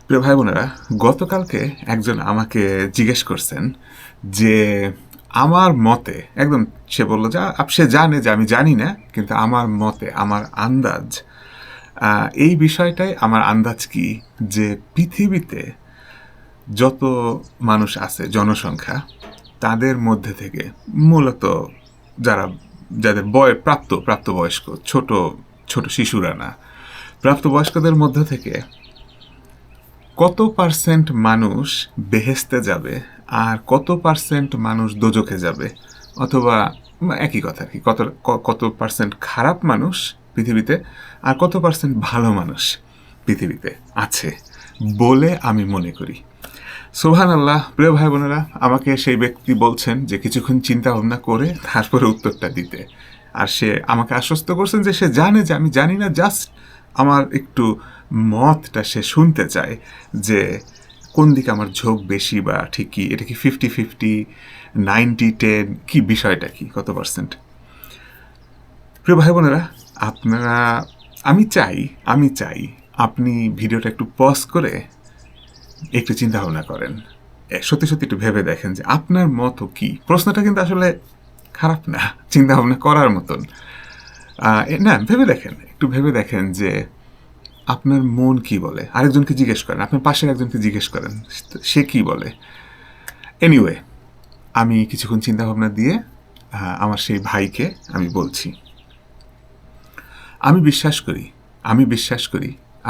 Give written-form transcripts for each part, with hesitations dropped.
প্রিয় ভাই বোনেরা, গতকালকে একজন আমাকে জিজ্ঞেস করছেন যে আমার মতে একদম, সে বলল যে সে জানে যে আমি জানি না, কিন্তু আমার মতে আমার আন্দাজ, এই বিষয়টাই আমার আন্দাজ কি যে পৃথিবীতে যত মানুষ আছে জনসংখ্যা, তাদের মধ্যে থেকে মূলত যারা যাদের প্রাপ্তবয়স্ক, ছোট ছোট শিশুরা না, প্রাপ্তবয়স্কদের মধ্য থেকে কত পার্সেন্ট মানুষ বেহেশতে যাবে আর কত পার্সেন্ট মানুষ দোজখে যাবে, অথবা একই কথা কি, কত পার্সেন্ট খারাপ মানুষ পৃথিবীতে আর কত পার্সেন্ট ভালো মানুষ পৃথিবীতে আছে বলে আমি মনে করি। সুবহানাল্লাহ। প্রিয় ভাই বোনেরা, আমাকে সেই ব্যক্তি বলছেন যে কিছুক্ষণ চিন্তা ভাবনা করে তারপরে উত্তরটা দিতে, আর সে আমাকে আশ্বস্ত করছেন যে সে জানে যে আমি জানি না, জাস্ট আমার একটু মতটা সে শুনতে চায় যে কোন দিকে আমার ঝোঁক বেশি বা ঠিক কি, এটা কি 50-50, 90-10, কি বিষয়টা কি, কত পার্সেন্ট। প্রিয় ভাই বোনেরা, আপনারা, আমি চাই আপনি ভিডিওটা একটু পজ করে একটু চিন্তা ভাবনা করেন, সত্যি সত্যি একটু ভেবে দেখেন যে আপনার মত কি। প্রশ্নটা কিন্তু আসলে খারাপ না, চিন্তা ভাবনা করার মতন না। একটু ভেবে দেখেন যে আপনার মন কি বলে। আরেকজনকে জিজ্ঞেস করেন, আপনার পাশের একজনকে জিজ্ঞেস করেন সে কি বলে। এনিওয়ে, আমি কিছুক্ষণ চিন্তা ভাবনা দিয়ে আমার সেই ভাইকে আমি বলছি, আমি বিশ্বাস করি,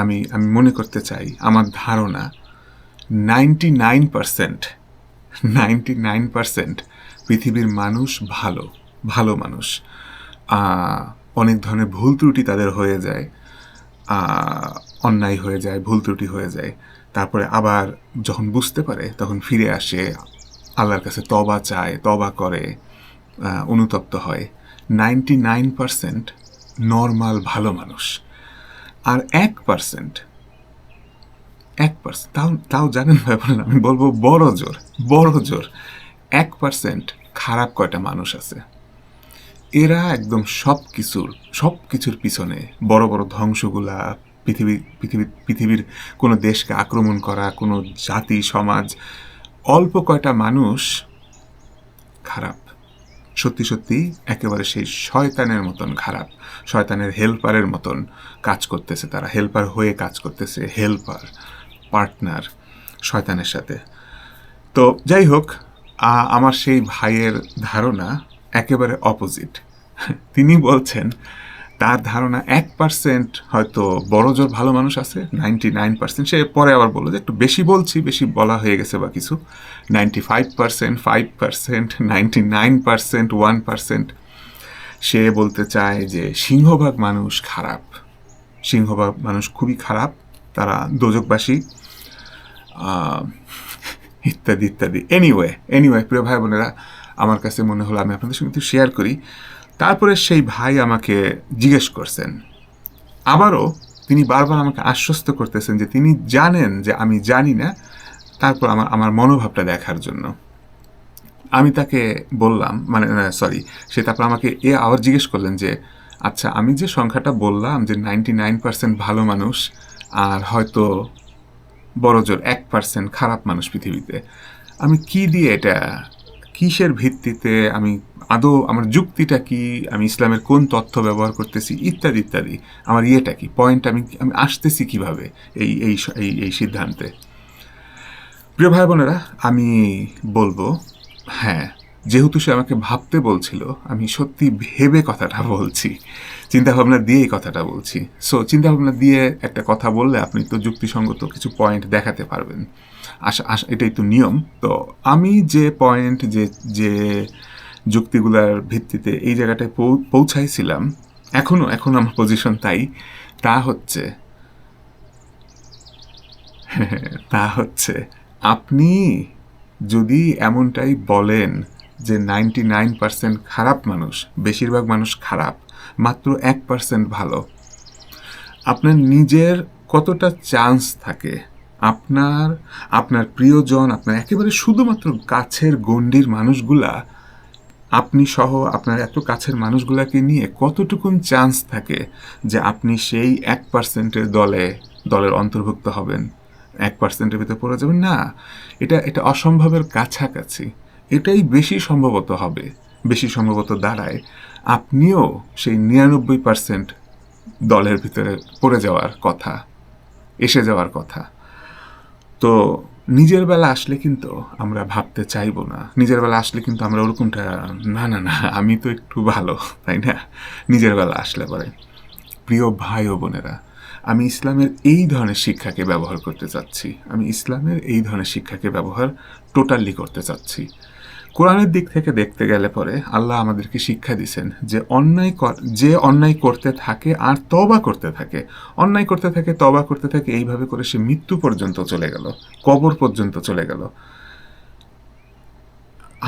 আমি আমি মনে করতে চাই, আমার ধারণা 99% পৃথিবীর মানুষ ভালো মানুষ। অনেক ধরনের ভুল ত্রুটি তাদের হয়ে যায়, অন্যায় হয়ে যায়, ভুল ত্রুটি হয়ে যায়, তারপরে আবার যখন বুঝতে পারে তখন ফিরে আসে, আল্লাহর কাছে তওবা চায়, তওবা করে, অনুতপ্ত হয়। 99% নর্মাল ভালো মানুষ। আর 1%, তাও জানেন ব্যাপার না, আমি বলবো বড় জোর 1% খারাপ কয়টা মানুষ আছে। এরা একদম সব কিছুর পিছনে, বড় বড় ধ্বংসগুলা, পৃথিবীর কোনো দেশকে আক্রমণ করা, কোনো জাতি সমাজ, অল্প কয়টা মানুষ খারাপ, সত্যি একেবারে সেই শয়তানের মতন খারাপ, শয়তানের হেল্পারের মতন কাজ করতেছে তারা, হেল্পার হয়ে কাজ করতেছে, পার্টনার শয়তানের সাথে। তো যাই হোক, আমার সেই ভাইয়ের ধারণা একেবারে অপোজিট। তিনি বলছেন তার ধারণা 1% হয়তো বড়জোর ভালো মানুষ আছে, 99%। সে পরে আবার বললো যে একটু বেশি বলা হয়ে গেছে বা কিছু, 95%, 5%, 99%, 1%। সে বলতে চায় যে সিংহভাগ মানুষ খুবই খারাপ, তারা দোজখবাসী, ইত্যাদি। এনিওয়ে প্রিয় ভাই বোনেরা, আমার কাছে মনে হলো আমি আপনাদের সঙ্গে একটু শেয়ার করি। তারপরে সেই ভাই আমাকে জিজ্ঞেস করছেন আবারও, তিনি বারবার আমাকে আশ্বস্ত করতেছেন যে তিনি জানেন যে আমি জানি না, তারপর আমার মনোভাবটা দেখার জন্য আমি তাকে বললাম, সে তারপর আমাকে আবার জিজ্ঞেস করলেন যে আচ্ছা, আমি যে সংখ্যাটা বললাম যে 99% ভালো মানুষ আর হয়তো বড়জোর 1% খারাপ মানুষ পৃথিবীতে, আমি কি দিয়ে এটা, কিসের ভিত্তিতে, আমি আদৌ আমার যুক্তিটা কি, আমি ইসলামের কোন তথ্য ব্যবহার করতেছি, ইত্যাদি, আমার ইয়েটা কি, পয়েন্ট, আমি আসতেছি কিভাবে এই এই এই এই সিদ্ধান্তে। প্রিয় ভাই বোনেরা, আমি বলবো হ্যাঁ, যেহেতু সে আমাকে ভাবতে বলছিল, আমি সত্যি ভেবে কথাটা বলছি, চিন্তাভাবনা দিয়েই কথাটা বলছি। চিন্তাভাবনা দিয়ে একটা কথা বললে আপনি তো যুক্তিসঙ্গত কিছু পয়েন্ট দেখাতে পারবেন, এটাই তো নিয়ম। তো আমি যে পয়েন্ট, যে যুক্তিগুলার ভিত্তিতে এই জায়গাটায় পৌঁছাইছিলাম, এখনো আমার পজিশন তাই, তা হচ্ছে আপনি যদি এমনটাই বলেন যে 99% খারাপ মানুষ, বেশিরভাগ মানুষ খারাপ, মাত্র 1% ভালো, আপনার নিজের কতটা চান্স থাকে আপনার প্রিয়জন, আপনার একেবারে শুধুমাত্র কাছের গণ্ডির মানুষগুলা, আপনি সহ আপনার এত কাছের মানুষগুলাকে নিয়ে কতটুকুন চান্স থাকে যে আপনি সেই 1%-এর দলের অন্তর্ভুক্ত হবেন। 1%-এর ভিতরে পড়ে যাবেন, না, এটা অসম্ভবের কাছাকাছি। এটাই বেশি সম্ভবত হবে, বেশি সম্ভবত দাঁড়ায় আপনিও সেই 99% দলের ভিতরে পড়ে যাওয়ার কথা, এসে যাওয়ার কথা। তো নিজের বেলা আসলে কিন্তু আমরা ভাবতে চাইবো না, নিজের বেলা আসলে কিন্তু আমরা ওরকমটা, না না না আমি তো একটু ভালো, তাই না? নিজের বেলা আসলে পরে প্রিয় ভাই ও বোনেরা, আমি ইসলামের এই ধরনের শিক্ষাকে ব্যবহার করতে চাচ্ছি, আমি ইসলামের এই ধরনের শিক্ষাকে ব্যবহার টোটালি করতে চাচ্ছি। কোরআনের দিক থেকে দেখতে গেলে পরে আল্লাহ আমাদেরকে শিক্ষা দিয়েছেন যে যে অন্যায় করতে থাকে আর তওবা করতে থাকে, অন্যায় করতে থাকে, তওবা করতে থাকে, এইভাবে করে সে মৃত্যু পর্যন্ত চলে গেল, কবর পর্যন্ত চলে গেল,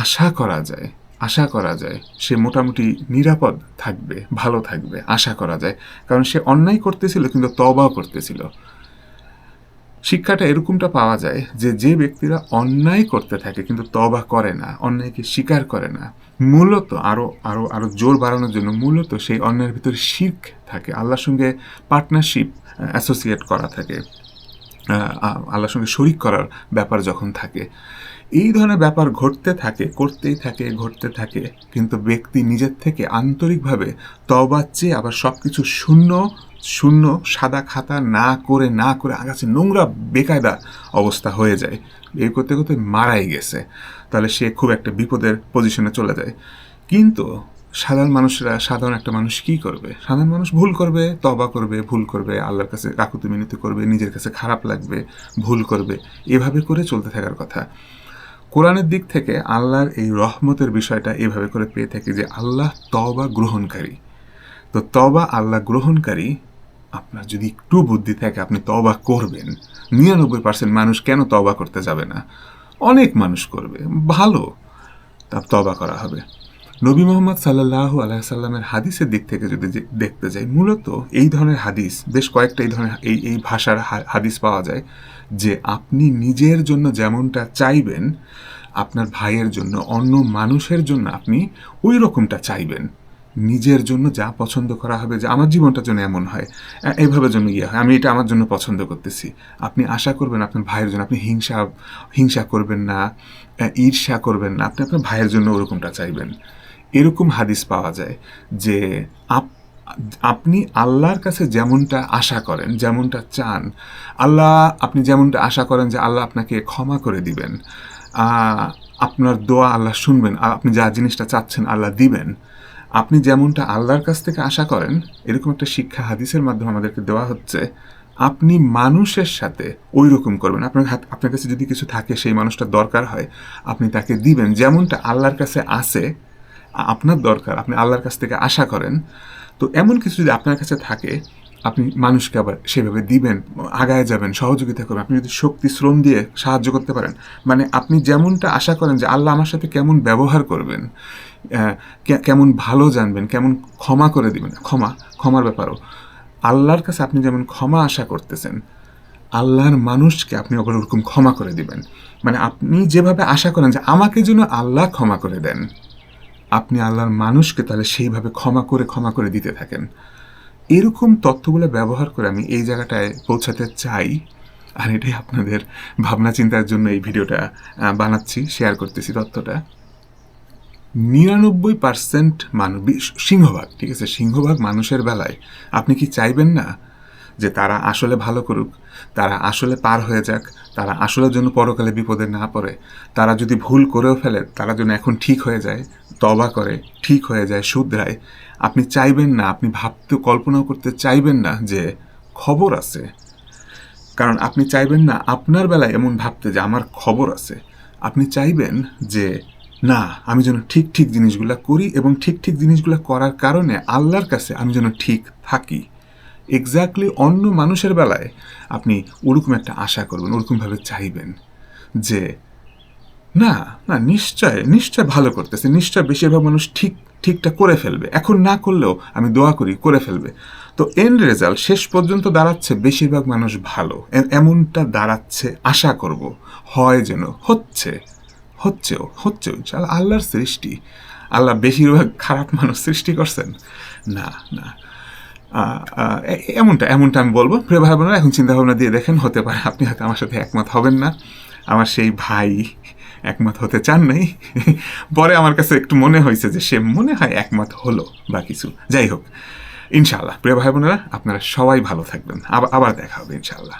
আশা করা যায় সে মোটামুটি নিরাপদ থাকবে, ভালো থাকবে, আশা করা যায়। কারণ সে অন্যায় করতেছিল কিন্তু তওবাও করতেছিল। শিক্ষাটা এরকমটা পাওয়া যায় যে ব্যক্তিরা অন্যায় করতে থাকে কিন্তু তওবা করে না, অন্যায়কে স্বীকার করে না, মূলত আরো জোর বাড়ানোর জন্য মূলত সেই অন্যায়ের ভিতরে শিরক থাকে, আল্লাহর সঙ্গে পার্টনারশিপ অ্যাসোসিয়েট করা থাকে, আল্লাহর সঙ্গে শরিক করার ব্যাপার যখন থাকে, এই ধরনের ব্যাপার ঘটতে থাকে, কিন্তু ব্যক্তি নিজের থেকে আন্তরিকভাবে তওবা চেয়ে আবার সব কিছু শূন্য সাদা খাতা না করে আগাছে নোংরা বেকায়দা অবস্থা হয়ে যায়, এই করতে করতে মারাই গেছে, তাহলে সে খুব একটা বিপদের পজিশনে চলে যায়। কিন্তু সাধারণ একটা মানুষ কি করবে? সাধারণ মানুষ ভুল করবে, তওবা করবে, ভুল করবে, আল্লাহর কাছে কাকুতি মিনতি করবে, নিজের কাছে খারাপ লাগবে, ভুল করবে, এভাবে করে চলতে থাকার কথা। কোরআনের দিক থেকে আল্লাহর এই রহমতের বিষয়টা এভাবে করে পেয়ে থাকি যে আল্লাহ তওবা গ্রহণকারী। তো তওবা আল্লাহ গ্রহণকারী, আপনার যদি একটু বুদ্ধি থাকে আপনি তওবা করবেন। 99% মানুষ কেন তওবা করতে যাবে না? অনেক মানুষ করবে, ভালো, তা তওবা করা হবে। নবী মোহাম্মদ সাল্লাল্লাহু আলাইহি সাল্লামের হাদিসের দিক থেকে যদি দেখতে যাই, মূলত এই ধরনের হাদিস বেশ কয়েকটা এই ধরনের এই ভাষার হাদিস পাওয়া যায় যে আপনি নিজের জন্য যেমনটা চাইবেন আপনার ভাইয়ের জন্য, অন্য মানুষের জন্য আপনি ওই রকমটা চাইবেন। নিজের জন্য যা পছন্দ করা হবে, যে আমার জীবনটা যেন এমন হয়, এইভাবে যেন ইয়ে হয়, আমি এটা আমার জন্য পছন্দ করতেছি, আপনি আশা করবেন আপনার ভাইয়ের জন্য, আপনি হিংসা করবেন না, ঈর্ষা করবেন না, আপনি আপনার ভাইয়ের জন্য ওরকমটা চাইবেন। এরকম হাদিস পাওয়া যায় যে আপনি আল্লাহর কাছে যেমনটা আশা করেন, যেমনটা চান, আপনি যেমনটা আশা করেন যে আল্লাহ আপনাকে ক্ষমা করে দিবেন, আপনার দোয়া আল্লাহ শুনবেন, আপনি যা জিনিসটা চাচ্ছেন আল্লাহ দিবেন, আপনি যেমনটা আল্লাহর কাছ থেকে আশা করেন, এরকম একটা শিক্ষা হাদিসের মাধ্যমে আমাদেরকে দেওয়া হচ্ছে। আপনি মানুষের সাথে ওই রকম করবেন, আপনার কাছে যদি কিছু থাকে, সেই মানুষটা দরকার হয়, আপনি তাকে দিবেন যেমনটা আল্লাহর কাছে আছে, আপনার দরকার, আপনি আল্লাহর কাছ থেকে আশা করেন। তো এমন কিছু যদি আপনার কাছে থাকে, আপনি মানুষকে আবার সেভাবে দিবেন, আগায় যাবেন, সহযোগিতা করবেন। আপনি যদি শক্তি শ্রম দিয়ে সাহায্য করতে পারেন, মানে আপনি যেমনটা আশা করেন যে আল্লাহ আমার সাথে কেমন ব্যবহার করবেন, কেমন ভালো জানবেন, কেমন ক্ষমা করে দিবেন, ক্ষমার ব্যাপারও আল্লাহর কাছে আপনি যেমন ক্ষমা আশা করতেছেন, আল্লাহর মানুষকে আপনি আবার ওরকম ক্ষমা করে দিবেন। মানে আপনি যেভাবে আশা করেন যে আমাকে যেন আল্লাহ ক্ষমা করে দেন, আপনি আল্লাহর মানুষকে তাহলে সেইভাবে ক্ষমা করে দিতে থাকেন। এরকম তথ্যগুলো ব্যবহার করে আমি এই জায়গাটায় পৌঁছাতে চাই, আর এটাই আপনাদের ভাবনা চিন্তার জন্য এই ভিডিওটা বানাচ্ছি, শেয়ার করতেছি তথ্যটা। 99% মানুষ, সিংহভাগ, ঠিক আছে, সিংহভাগ মানুষের বেলায় আপনি কি চাইবেন না যে তারা আসলে ভালো করুক, তারা আসলে পার হয়ে যাক, তারা আসলে জন্য পরকালে বিপদে না পড়ে, তারা যদি ভুল করেও ফেলে তারা যেন এখন ঠিক হয়ে যায়, তওবা করে ঠিক হয়ে যায়, শুধরায়? আপনি চাইবেন না, আপনি কল্পনাও করতে চাইবেন না যে খবর আছে, কারণ আপনি চাইবেন না আপনার বেলায় এমন ভাবতে যে আমার খবর আছে। আপনি চাইবেন যে না, আমি যেন ঠিক জিনিসগুলো করি, এবং ঠিক জিনিসগুলো করার কারণে আল্লাহর কাছে আমি যেন ঠিক থাকি। এক্স্যাক্টলি অন্য মানুষের বেলায় আপনি ওরকম একটা আশা করবেন, ওরকমভাবে চাইবেন যে না নিশ্চয় ভালো করতেছে, নিশ্চয় বেশিরভাগ মানুষ ঠিকটা করে ফেলবে, এখন না করলেও আমি দোয়া করি করে ফেলবে। তো এন্ড রেজাল্ট শেষ পর্যন্ত দাঁড়াচ্ছে বেশিরভাগ মানুষ ভালো, এমনটা দাঁড়াচ্ছে, আশা করব, হয় যেন, হচ্ছেও ইনশাআল্লাহ। আল্লাহর সৃষ্টি, আল্লাহ বেশিরভাগ খারাপ মানুষ সৃষ্টি করছেন? না, এমনটা আমি বলবো। প্রিয় ভাই বোনেরা, এখন চিন্তা ভাবনা দিয়ে দেখেন, হতে পারে আপনি হয়তো আমার সাথে একমত হবেন না। আমার সেই ভাই একমত হতে চান নাই, পরে আমার কাছে একটু মনে হয়েছে যে সে মনে হয় একমত হলো বা কিছু। যাই হোক, ইনশাআল্লাহ প্রিয় ভাই বোনেরা, আপনারা সবাই ভালো থাকবেন। আবার দেখা হবে ইনশাআল্লাহ।